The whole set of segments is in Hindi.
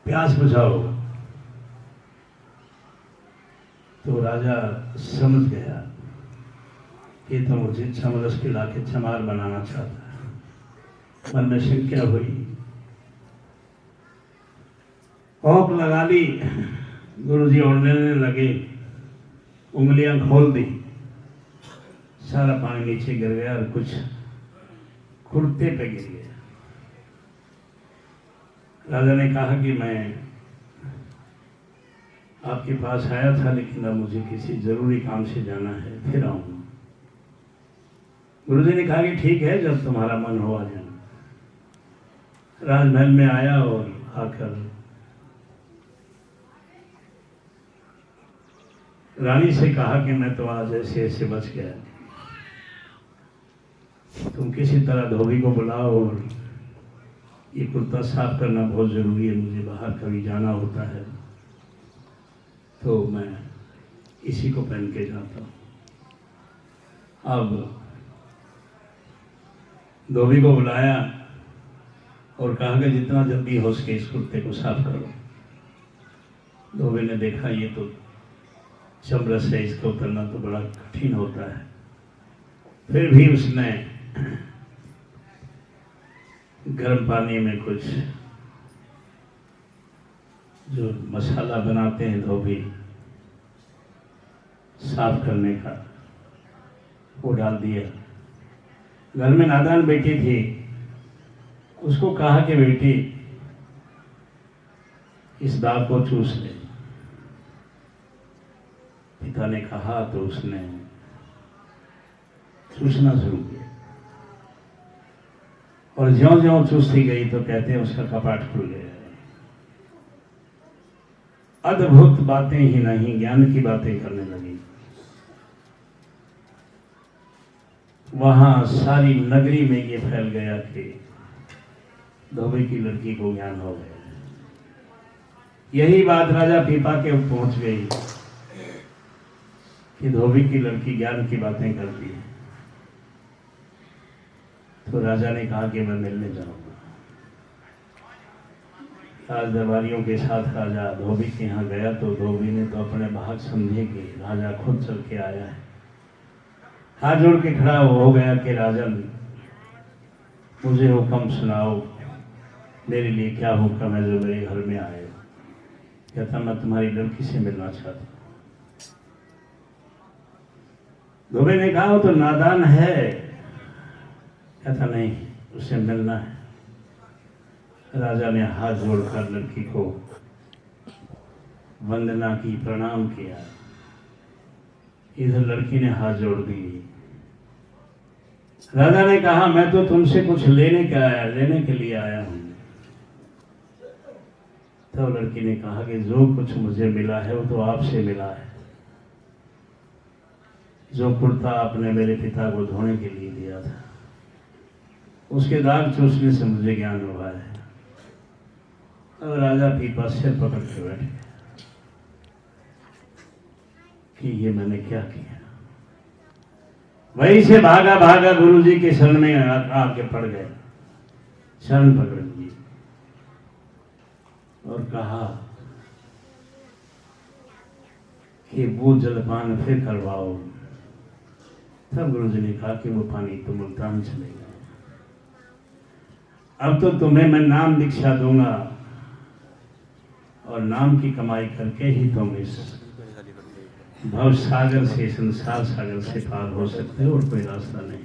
प्यास बुझाओ। तो राजा समझ गया कि तो मुझे चमरस खिला के चमार बनाना चाहता है। मन में शंका हुई, औंक लगा ली। गुरुजी ओढ़ने लगे, उंगलियां खोल दी, सारा पानी नीचे गिर गया और कुछ कुर्ते पे गिर गया। राजा ने कहा कि मैं आपके पास आया था, लेकिन अब मुझे किसी जरूरी काम से जाना है, फिर आऊंगा। गुरुजी ने कहा कि ठीक है, जब तुम्हारा मन हो आ जाना। राजमहल में आया और आकर रानी से कहा कि मैं तो आज ऐसे ऐसे बच गया, तुम किसी तरह धोबी को बुलाओ और ये कुर्ता साफ करना बहुत ज़रूरी है, मुझे बाहर कभी जाना होता है, तो मैं इसी को पहन के जाता हूँ। अब धोबी को बुलाया और कहा कि जितना जल्दी हो सके इस कुर्ते को साफ करो। धोबी ने देखा ये तो चमरस है, इसको उतरना तो बड़ा कठिन होता है। फिर भी उसने गर्म पानी में कुछ जो मसाला बनाते हैं धोबी साफ करने का, वो डाल दिया। घर में नादान बेटी थी, उसको कहा कि बेटी इस दाग को चूस ले। पिता ने कहा तो उसने चूसना शुरू किया और ज्यों-ज्यों चूसती गई तो कहते हैं उसका कपाट खुल गया। अद्भुत बातें ही नहीं, ज्ञान की बातें करने लगी। वहां सारी नगरी में ये फैल गया कि धोबी की लड़की को ज्ञान हो गया। यही बात राजा पीपा के पहुंच गई कि धोबी की लड़की ज्ञान की बातें करती है। तो राजा ने कहा कि मैं मिलने जाऊंगा। राज दरबारियों के साथ राजा धोबी के यहाँ गया तो धोबी ने तो अपने भाग समझे कि राजा खुद चल के आया है। हाथ जोड़ के खड़ा हो गया कि राजन मुझे हुक्म सुनाओ, मेरे लिए क्या हुक्म है जो मेरे घर में आए। कहता मैं तुम्हारी लड़की से मिलना चाहता हूँ। धोबी ने कहा वो तो नादान है। कहता नहीं, उससे मिलना है। राजा ने हाथ जोड़कर लड़की को वंदना की, प्रणाम किया। इधर लड़की ने हाथ जोड़ दी। राजा ने कहा मैं तो तुमसे कुछ लेने के लिए आया हूं। तो लड़की ने कहा कि जो कुछ मुझे मिला है वो तो आपसे मिला है। जो कुर्ता आपने मेरे पिता को धोने के लिए दिया था, उसके दाग चूसने से मुझे ज्ञान हुआ है। अब राजा पीपा सिर पकड़ के बैठ गया कि ये मैंने क्या किया। वहीं से भागा भागा गुरुजी के शरण में आके पड़ गए, शरण पकड़ ली और कहा कि वो जलपान फिर करवाओ। तब गुरुजी ने कहा कि वो पानी तो मुल्तान चलेगा। अब तो तुम्हें मैं नाम दीक्षा दूंगा और नाम की कमाई करके ही तुम इस भव सागर से, संसार सागर से पार हो सकते हो और कोई रास्ता नहीं।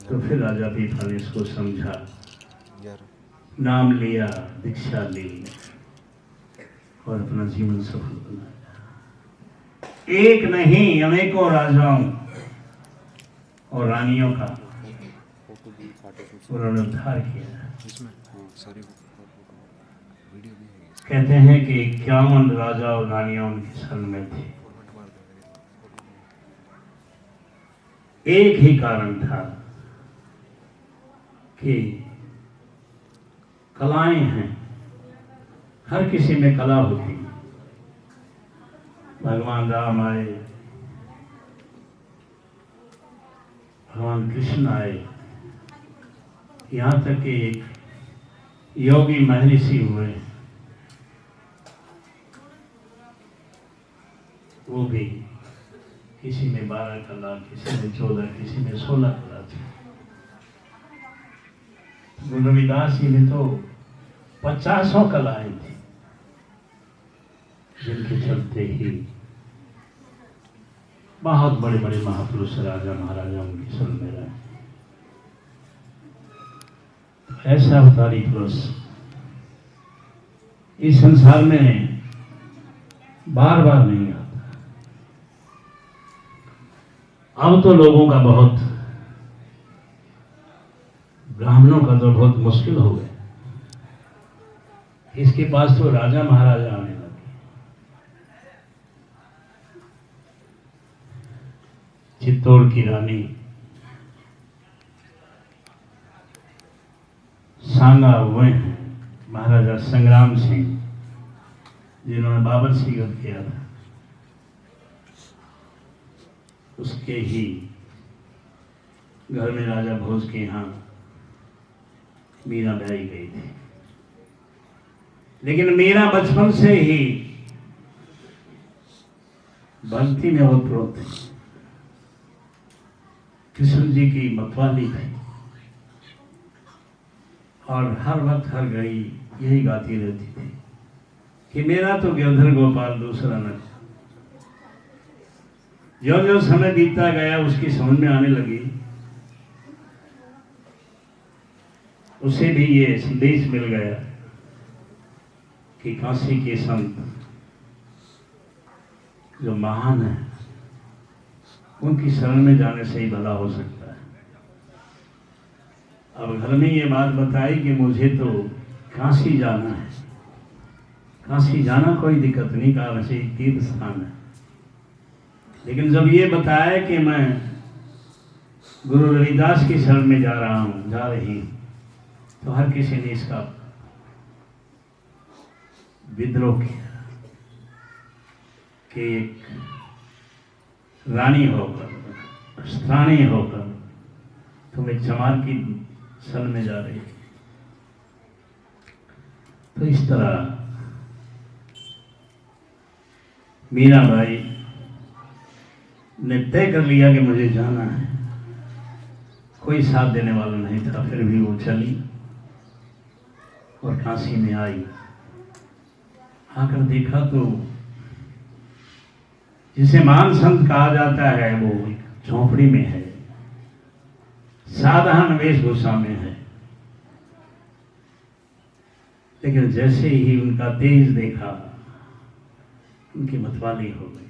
तो फिर राजा पीपा ने इसको समझा, नाम लिया, दीक्षा ली और अपना जीवन सफल बनाया। एक नहीं अनेकों राजाओं और रानियों का उन्होंने उद्धार किया। कहते हैं कि 51 राजा और रानियां उनके शरण में थे। एक ही कारण था कि कलाएं हैं, हर किसी में कला होती। भगवान राम आए, भगवान कृष्ण आए, यहाँ तक कि एक योगी महर्षि हुए, वो भी किसी में 12 कला, किसी में 14, किसी में 16 कला थी। गुरु रविदास जी में तो 50 कलाएं थी, जिनके चलते ही बहुत बड़े बड़े महापुरुष, राजा महाराजा उनकी शरण में रहे। ऐसा अवतारी पुरुष इस संसार में बार बार नहीं आता। अब तो लोगों का बहुत, ब्राह्मणों का तो बहुत मुश्किल हो गया। इसके पास तो राजा महाराजा आने लगे। चित्तौड़ की रानी सांगा हुए हैं महाराजा संग्राम सिंह, जिन्होंने बाबर से युद्ध किया था। उसके ही घर में राजा भोज के यहाँ मीरा ब्याही गई थी। लेकिन मीरा बचपन से ही भक्ति में ओतप्रोत थी, कृष्ण जी की मतवाली थी और हर वक्त हर घड़ी यही गाती रहती थी कि मेरा तो गिरधर गोपाल दूसरा न। जो जो समय बीतता गया उसकी समझ में आने लगी, उसे भी ये संदेश मिल गया कि काशी के संत जो महान है, उनकी शरण में जाने से ही भला हो सकता है। अब घर में ये बात बताई कि मुझे तो काशी जाना है। काशी जाना कोई दिक्कत नहीं, काशी तीर्थ स्थान है। लेकिन जब ये बताया कि मैं गुरु रविदास की शरण में जा रहा हूँ, जा रही, तो हर किसी ने इसका विद्रोह किया कि एक रानी होकर, स्थानीय होकर तुम एक चमार की शरण में जा रही। तो इस तरह मीराबाई ने तय कर लिया कि मुझे जाना है। कोई साथ देने वाला नहीं था, फिर भी वो चली और काशी में आई। आकर देखा तो जिसे महान संत कहा जाता है वो एक झोंपड़ी में है, साधारण वेशभूषा में है। लेकिन जैसे ही उनका तेज देखा, उनकी मतवाली हो गई,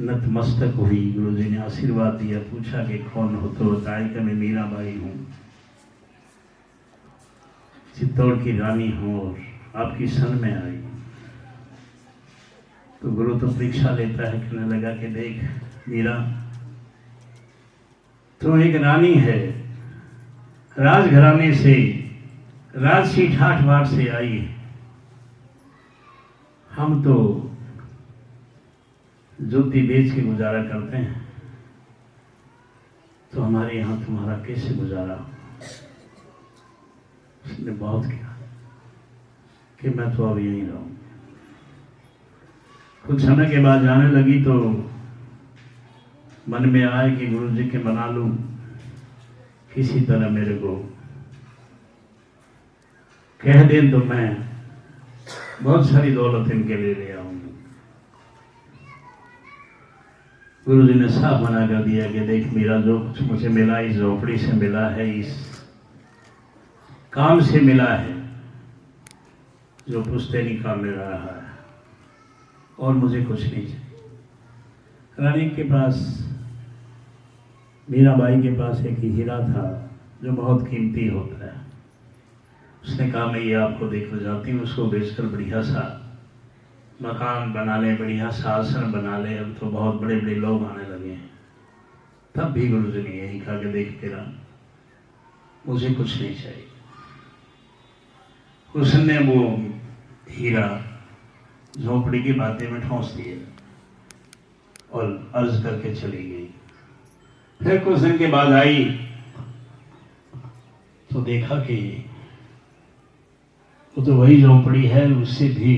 नतमस्तक हुई। गुरु जी ने आशीर्वाद दिया, पूछा कि कौन हो, तो बताया कि मैं मीराबाई हूँ, चित्तौड़ की रानी हूँ और आपकी शरण में आई। तो गुरु तो परीक्षा लेता है, कहने लगा कि देख मीरा, तो एक रानी है, राजघराने से, राजसी ठाठ बाट से आई है। हम तो जूती बेच के गुजारा करते हैं, तो हमारे यहाँ तुम्हारा कैसे गुजारा हो? उसने बहुत किया कि मैं तो अब यहीं रहूं। कुछ समय के बाद जाने लगी तो मन में आया कि गुरु जी के मना लूं, किसी तरह मेरे को कह दें तो मैं बहुत सारी दौलत इनके लिए ले आऊंगी। गुरु जी ने साफ मना कर दिया कि देख मीरा, जो कुछ मुझे मिला इस झोपड़ी से मिला है, इस काम से मिला है जो पुश्तैनी काम में रहा है, और मुझे कुछ नहीं चाहिए। रानी के पास, मीराबाई के पास एक हीरा था जो बहुत कीमती होता है। उसने कहा मैं ये आपको देकर जाती हूँ, उसको बेचकर बढ़िया सा मकान बना ले, बढ़िया सा आसन बना ले। अब तो बहुत बड़े बड़े लोग आने लगे हैं। तब भी गुरु जी ने यही कहा कि देख तेरा, मुझे कुछ नहीं चाहिए। उसने वो हीरा झोपड़ी की बातें में ठोंस दिया और अर्ज करके चली गई। फिर कुछ दिन के बाद आई तो देखा कि वो तो वही झोंपड़ी है, उससे भी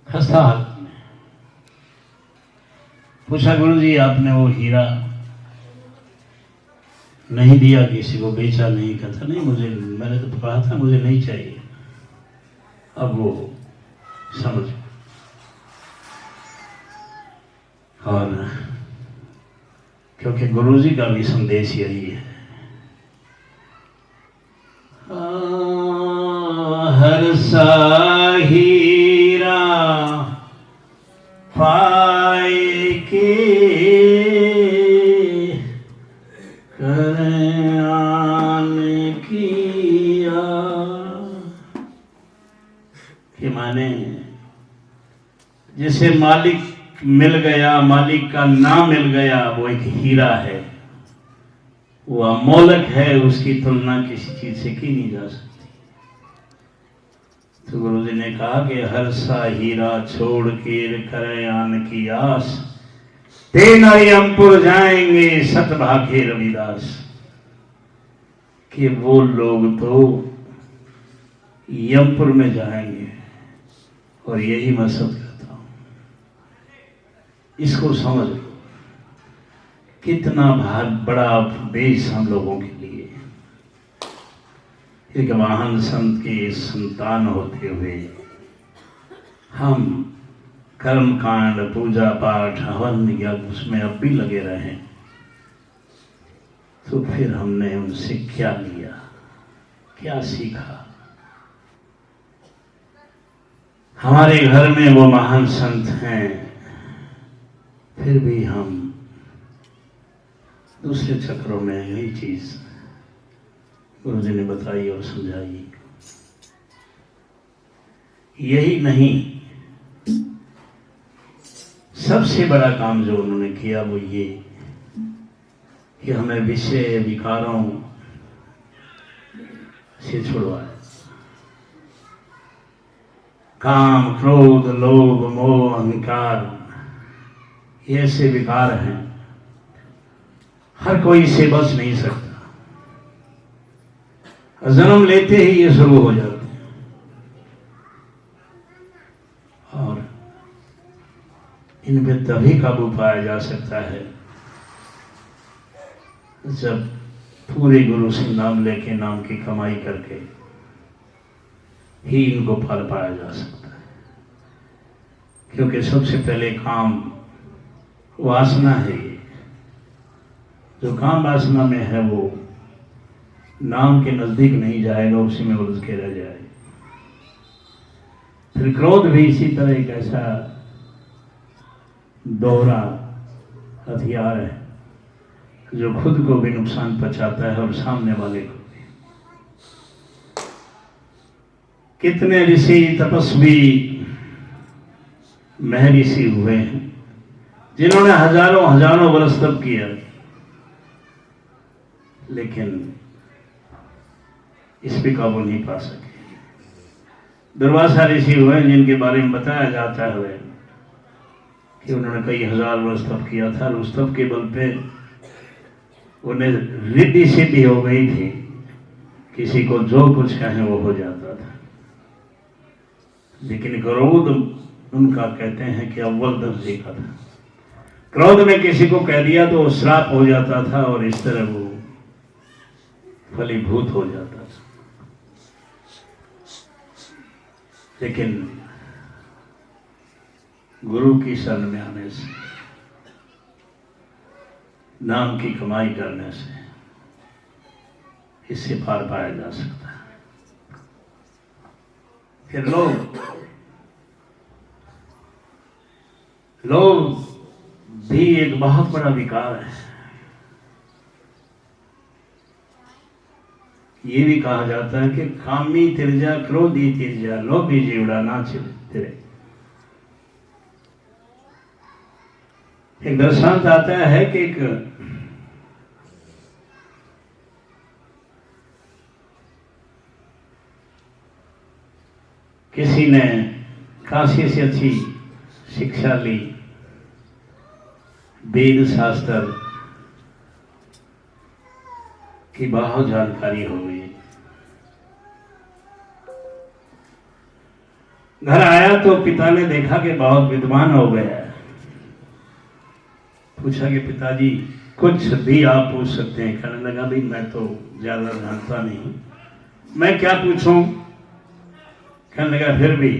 खस्ता हालत में। पूछा गुरु जी आपने वो हीरा नहीं दिया किसी को, बेचा नहीं? कहता नहीं, मुझे, मैंने तो कहा था मुझे नहीं चाहिए। अब वो समझ, और क्योंकि गुरु जी का भी संदेश यही है, हर सा हीरा पाए के आने किया, कि माने जिसे मालिक मिल गया, मालिक का नाम मिल गया, वो एक हीरा है, वो अमोलक है, उसकी तुलना किसी चीज से की नहीं जा सकती। तो गुरु जी ने कहा कि हर सा हीरा छोड़ के करे आन की आस, तेना यमपुर जाएंगे सतभागे रविदास। कि वो लोग तो यमपुर में जाएंगे, और यही मैं सच कहता हूं। इसको समझ लो, कितना बड़ा उपदेश हम लोगों के लिए। एक महान संत की संतान होते हुए हम कर्म कांड, पूजा पाठ, हवन यज्ञ उसमें अब भी लगे रहे, तो फिर हमने उनसे क्या लिया, क्या सीखा? हमारे घर में वो महान संत हैं, फिर भी हम दूसरे चक्रों में यही चीज गुरु जी ने बताई और समझाई। यही नहीं, सबसे बड़ा काम जो उन्होंने किया वो ये कि हमें विषय विकारों से छुड़वाया। काम, क्रोध, लोभ, मोह, अहंकार, ये ऐसे विकार हैं, हर कोई इसे बच नहीं सकता। जन्म लेते ही ये शुरू हो जाते हैं, और इन पे तभी काबू पाया जा सकता है जब पूरे गुरु से नाम लेके, नाम की कमाई करके ही इनको फल पाया जा सकता है। क्योंकि सबसे पहले काम वासना है, ये जो काम वासना में है वो नाम के नजदीक नहीं जाएगा, उसी में उलझ के रह जाएगा। फिर क्रोध भी इसी तरह एक ऐसा दोहरा हथियार है जो खुद को भी नुकसान पहुंचाता है और सामने वाले को भी। कितने ऋषि, तपस्वी, महर्षि हुए हैं जिन्होंने हजारों हजारों वर्ष तप किया, लेकिन इस पे काबू नहीं पा सके। दुर्वासा ऋषि हुए जिनके बारे में बताया जाता है कि उन्होंने कई हजार वर्ष तप किया था, और उस तप के बल पे उन्हें रिद्धि सिद्धि हो गई थी, किसी को जो कुछ कहें वो हो जाता था। लेकिन क्रोध उनका कहते हैं कि अव्वल दर्जे का था। क्रोध में किसी को कह दिया तो वो श्राप हो जाता था, और इस तरह वो फलीभूत हो जाता था। लेकिन गुरु की शरण में आने से, नाम की कमाई करने से, इससे पार पाया जा सकता है। फिर लोभ भी एक बहुत बड़ा विकार है। ये भी कहा जाता है कि कामी तिरजा, क्रोधी तिरजा, लोभी जीवड़ा ना तिरे। एक दृष्टांत आता है कि एक किसी ने काशी से अच्छी शिक्षा ली, वेद शास्त्र की बहुत जानकारी हो गई, घर आया तो पिता ने देखा कि बहुत विद्वान हो गया है। पूछा कि पिताजी कुछ भी आप पूछ सकते हैं। कहने लगा भी मैं तो ज्यादा जानता नहीं, मैं क्या पूछूं। कहने लगा फिर भी